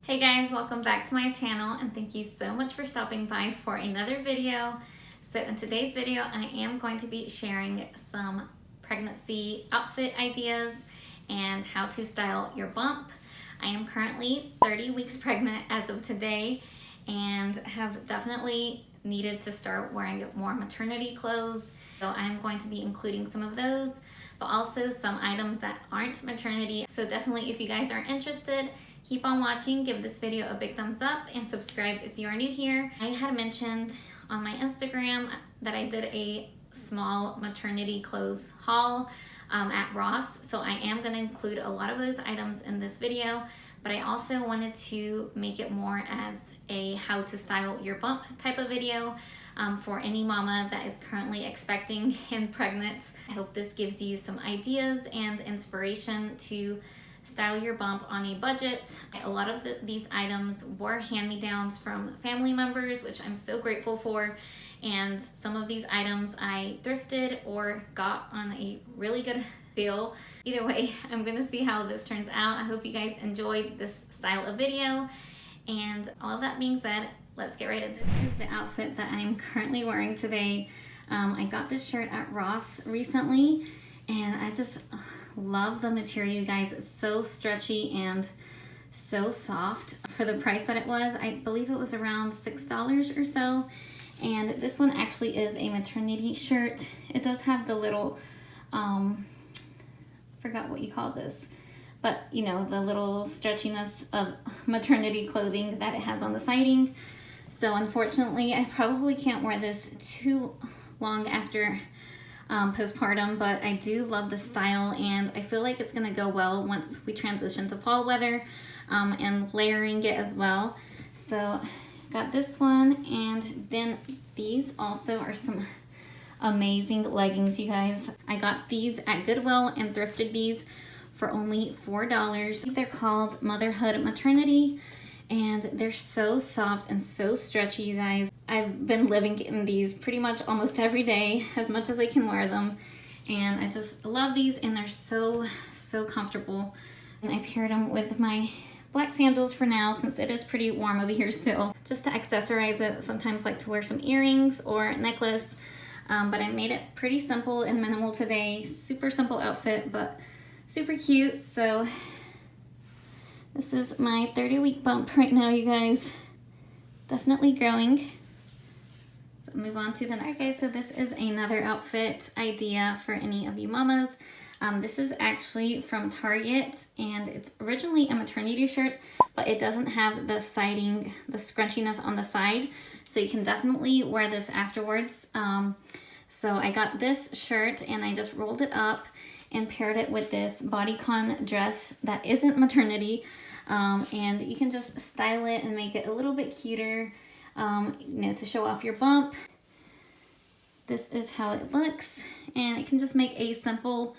Hey guys, welcome back to my channel and thank you so much for stopping by for another video. So in today's video, I am going to be sharing some pregnancy outfit ideas and how to style your bump. I am currently 30 weeks pregnant as of today and have definitely needed to start wearing more maternity clothes. So I'm going to be including some of those, but also some items that aren't maternity. So definitely if you guys are interested, keep on watching, give this video a big thumbs up, and subscribe if you are new here. I had mentioned on my Instagram that I did a small maternity clothes haul at Ross, so I am going to include a lot of those items in this video, but I also wanted to make it more as a how to style your bump type of video for any mama that is currently expecting and pregnant. I hope this gives you some ideas and inspiration to style your bump on a budget. A lot of these items were hand-me-downs from family members, which I'm so grateful for, and some of these items I thrifted or got on a really good deal. Either way, I'm gonna see how this turns out. I hope you guys enjoyed this style of video, and all of that being said, let's get right into it. This is the outfit that I'm currently wearing today. I got this shirt at Ross recently, and I just love the material, you guys. It's so stretchy and so soft for the price that it was. I believe it was around $6 or so. And this one actually is a maternity shirt. It does have the little, forgot what you call this, but you know, the little stretchiness of maternity clothing that it has on the siding. So unfortunately, I probably can't wear this too long after postpartum, but I do love the style, and I feel like it's gonna go well once we transition to fall weather, and layering it as well. So got this one, and then these also are some amazing leggings, you guys. I got these at Goodwill and thrifted these for only $4. They're called Motherhood Maternity, and they're so soft and so stretchy, you guys. I've been living in these pretty much almost every day, as much as I can wear them, and I just love these, and they're so comfortable. And I paired them with my black sandals for now, since it is pretty warm over here still, just to accessorize it. Sometimes like to wear some earrings or a necklace, but I made it pretty simple and minimal today. Super simple outfit, but super cute. So this is my 30-week bump right now, you guys. Definitely growing. So move on to the next. Okay, so this is another outfit idea for any of you mamas. This is actually from Target, and it's originally a maternity shirt, but it doesn't have the siding, the scrunchiness on the side, so you can definitely wear this afterwards. So I got this shirt, and I just rolled it up and paired it with this bodycon dress that isn't maternity, and you can just style it and make it a little bit cuter, you know, to show off your bump. This is how it looks, and it can just make a simple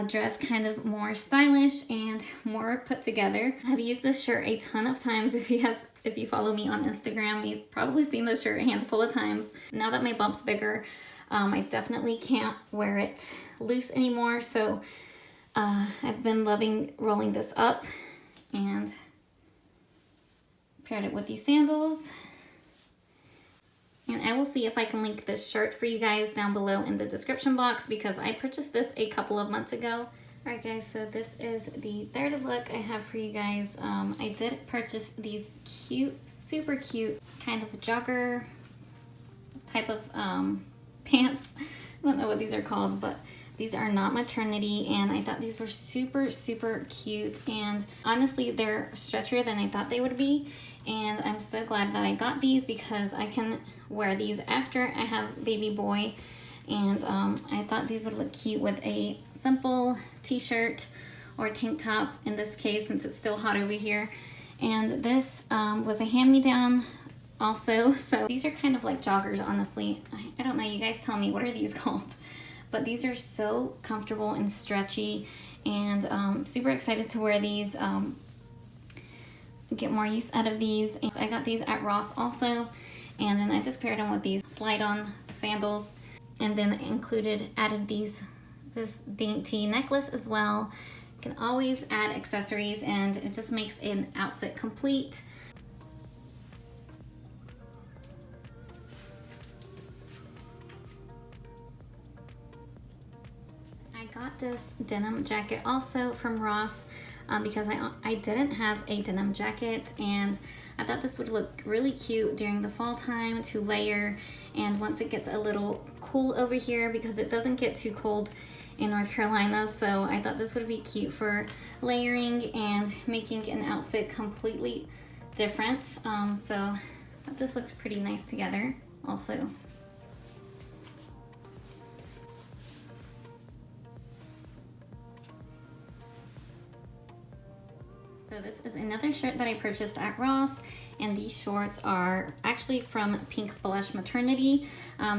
dress kind of more stylish and more put together. I've used this shirt a ton of times. If you follow me on Instagram, you've probably seen this shirt a handful of times. Now that my bump's bigger, I definitely can't wear it loose anymore, so I've been loving rolling this up and paired it with these sandals. And I will see if I can link this shirt for you guys down below in the description box, because I purchased this a couple of months ago. Alright guys, so this is the third look I have for you guys. I did purchase these cute, super cute kind of jogger type of pants. I don't know what these are called, but these are not maternity, and I thought these were super cute, and honestly they're stretchier than I thought they would be, and I'm so glad that I got these because I can wear these after I have baby boy. And I thought these would look cute with a simple t-shirt or tank top in this case, since it's still hot over here. And this was a hand-me-down also, so these are kind of like joggers, honestly. I don't know, you guys tell me, what are these called? But these are so comfortable and stretchy, and super excited to wear these, get more use out of these. And I got these at Ross also, and then I just paired them with these slide-on sandals, and then added this dainty necklace as well can always add accessories and it just makes an outfit complete. I got this denim jacket also from Ross because I didn't have a denim jacket, and I thought this would look really cute during the fall time to layer, and once it gets a little cool over here, because it doesn't get too cold in North Carolina, so I thought this would be cute for layering and making an outfit completely different. So I thought this looks pretty nice together also. So this is another shirt that I purchased at Ross, and these shorts are actually from Pink Blush Maternity.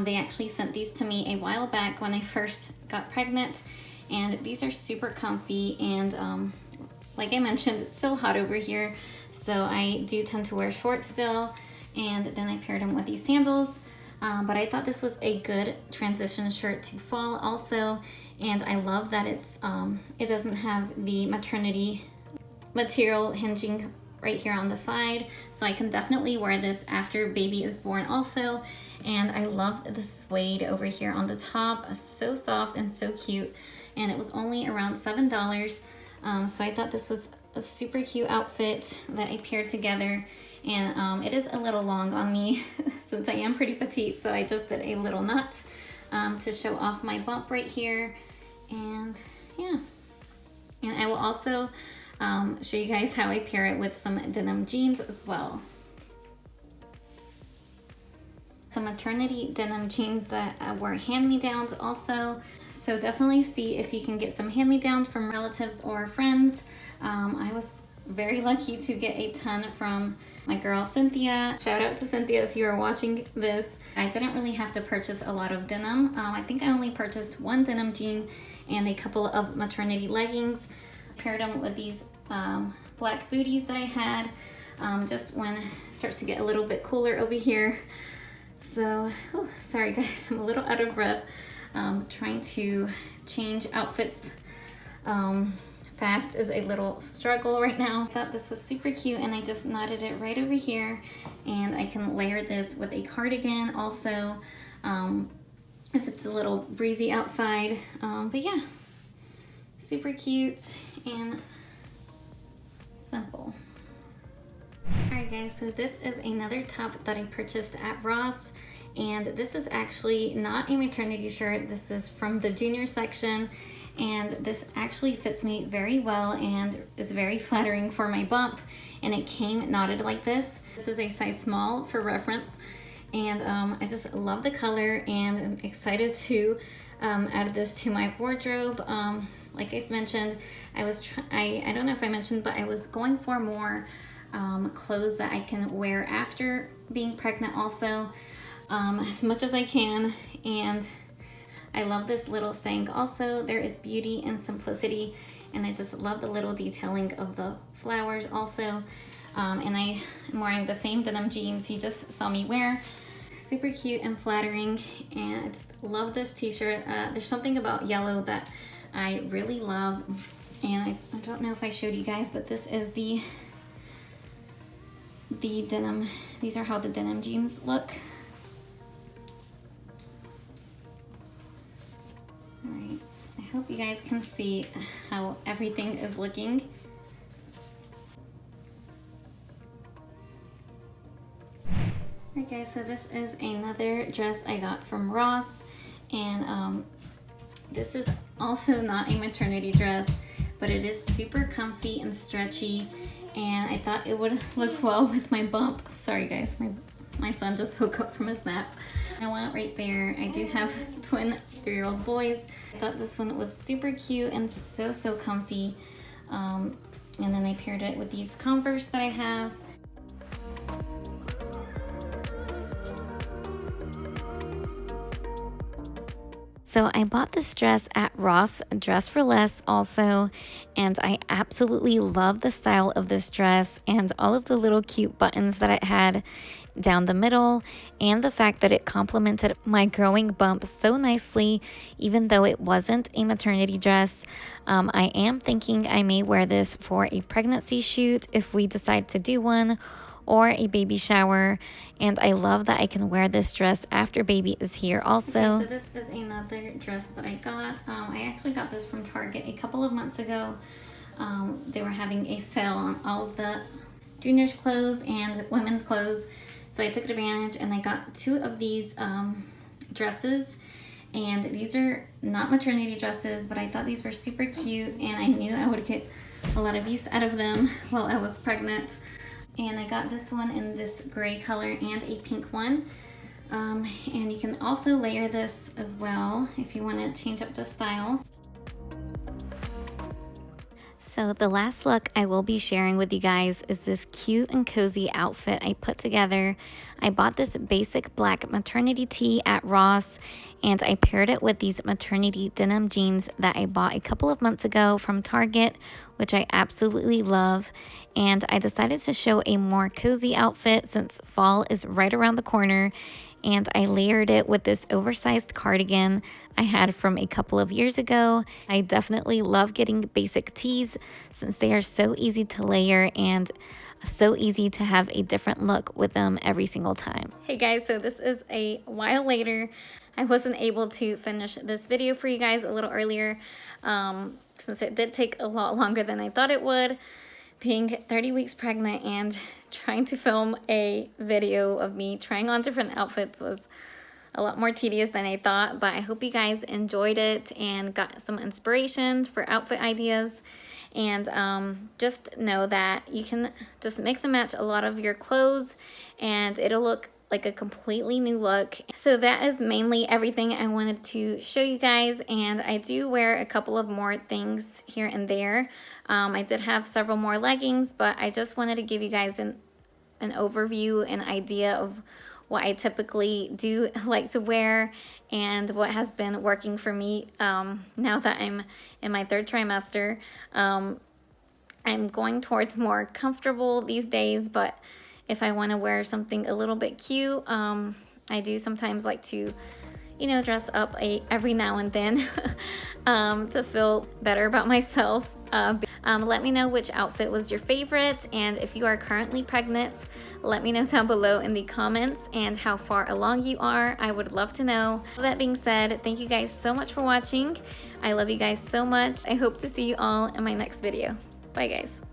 They actually sent these to me a while back when I first got pregnant, and these are super comfy, and like I mentioned, it's still hot over here, so I do tend to wear shorts still, and then I paired them with these sandals. But I thought this was a good transition shirt to fall also, and I love that it doesn't have the maternity material hinging right here on the side, so I can definitely wear this after baby is born also. And I love the suede over here on the top, so soft and so cute, and it was only around $7. So I thought this was a super cute outfit that I paired together, and it is a little long on me since I am pretty petite, so I just did a little knot to show off my bump right here. And yeah, and I will also show you guys how I pair it with some denim jeans as well. Some maternity denim jeans that were hand-me-downs also. So definitely see if you can get some hand-me-downs from relatives or friends. I was very lucky to get a ton from my girl Cynthia. Shout out to Cynthia if you are watching this. I didn't really have to purchase a lot of denim. I think I only purchased one denim jean and a couple of maternity leggings. Paired them with these black booties that I had just when it starts to get a little bit cooler over here. So, sorry guys, I'm a little out of breath. Trying to change outfits fast is a little struggle right now. I thought this was super cute, and I just knotted it right over here, and I can layer this with a cardigan also if it's a little breezy outside. But yeah, super cute and simple. Alright guys, so this is another top that I purchased at Ross, and this is actually not a maternity shirt. This is from the junior section, and this actually fits me very well and is very flattering for my bump, and it came knotted like this. This is a size small for reference, and I just love the color, and I'm excited to add this to my wardrobe. Like I mentioned, I don't know if I mentioned, but I was going for more clothes that I can wear after being pregnant also, as much as I can. And I love this little saying also, there is beauty in simplicity, and I just love the little detailing of the flowers also. And I am wearing the same denim jeans you just saw me wear. Super cute and flattering, and I just love this t-shirt. There's something about yellow that I really love, and I don't know if I showed you guys, but this is the denim. These are how the denim jeans look. Alright, I hope you guys can see how everything is looking. Alright guys, so this is another dress I got from Ross, and this is also not a maternity dress, but it is super comfy and stretchy, and I thought it would look well with my bump. Sorry guys, my son just woke up from his nap. I went right there. I do have twin 3-year-old boys. I thought this one was super cute and so comfy. And then I paired it with these Converse that I have. So I bought this dress at Ross, Dress for Less also, and I absolutely love the style of this dress and all of the little cute buttons that it had. down the middle, and the fact that it complemented my growing bump so nicely, even though it wasn't a maternity dress. I am thinking I may wear this for a pregnancy shoot if we decide to do one, or a baby shower. And I love that I can wear this dress after baby is here also. Okay, so this is another dress that I got. I actually got this from Target a couple of months ago. They were having a sale on all of the juniors clothes and women's clothes, so I took advantage and I got 2 of these dresses. And these are not maternity dresses, but I thought these were super cute and I knew I would get a lot of use out of them while I was pregnant. And I got this one in this gray color and a pink one. And you can also layer this as well if you want to change up the style. So the last look I will be sharing with you guys is this cute and cozy outfit I put together. I bought this basic black maternity tee at Ross, and I paired it with these maternity denim jeans that I bought a couple of months ago from Target, which I absolutely love. And I decided to show a more cozy outfit since fall is right around the corner, and I layered it with this oversized cardigan I had from a couple of years ago. I definitely love getting basic tees since they are so easy to layer and so easy to have a different look with them every single time. Hey guys, so this is a while later. I wasn't able to finish this video for you guys a little earlier since it did take a lot longer than I thought it would. Being 30 weeks pregnant and trying to film a video of me trying on different outfits was a lot more tedious than I thought, but I hope you guys enjoyed it and got some inspiration for outfit ideas. And just know that you can just mix and match a lot of your clothes and it'll look like a completely new look. So that is mainly everything I wanted to show you guys, and I do wear a couple of more things here and there. I did have several more leggings, but I just wanted to give you guys an overview, an idea of what I typically do like to wear and what has been working for me now that I'm in my 3rd trimester. I'm going towards more comfortable these days, but if I want to wear something a little bit cute, I do sometimes like to, you know, dress up every now and then to feel better about myself. Let me know which outfit was your favorite, and if you are currently pregnant, let me know down below in the comments and how far along you are. I would love to know. With that being said, thank you guys so much for watching. I love you guys so much. I hope to see you all in my next video. Bye guys.